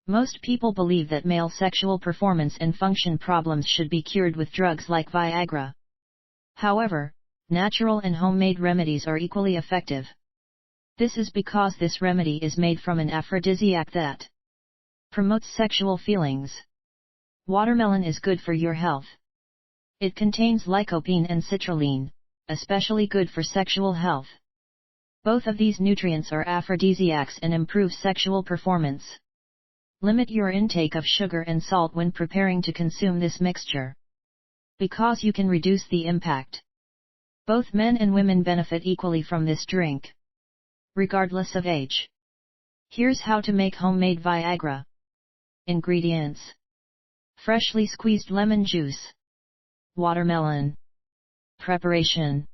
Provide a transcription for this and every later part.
Most people believe that male sexual performance and function problems should be cured with drugs like Viagra. However, natural and homemade remedies are equally effective. This is because this remedy is made from an aphrodisiac that promotes sexual feelings. Watermelon is good for your health. It contains lycopene and citrulline, especially good for sexual health. Both of these nutrients are aphrodisiacs and improve sexual performance. Limit your intake of sugar and salt when preparing to consume this mixture, because you can reduce the impact. Both men and women benefit equally from this drink, regardless of age. Here's how to make homemade Viagra. Ingredients: freshly squeezed lemon juice, watermelon. Preparation: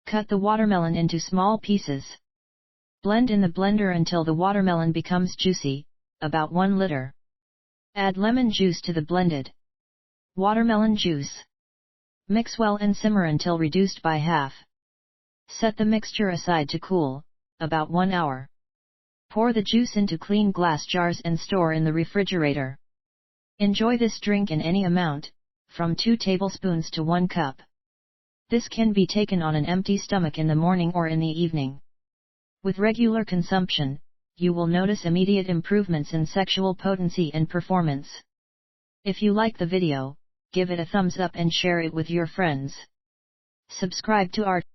cut the watermelon into small pieces. Blend in the blender until the watermelon becomes juicy, about 1 liter. Add lemon juice to the blended watermelon juice. Mix well and simmer until reduced by half. Set the mixture aside to cool, about 1 hour. Pour the juice into clean glass jars and store in the refrigerator. Enjoy this drink in any amount, from 2 tablespoons to 1 cup. This can be taken on an empty stomach in the morning or in the evening. With regular consumption, you will notice immediate improvements in sexual potency and performance. If you like the video, give it a thumbs up and share it with your friends. Subscribe to our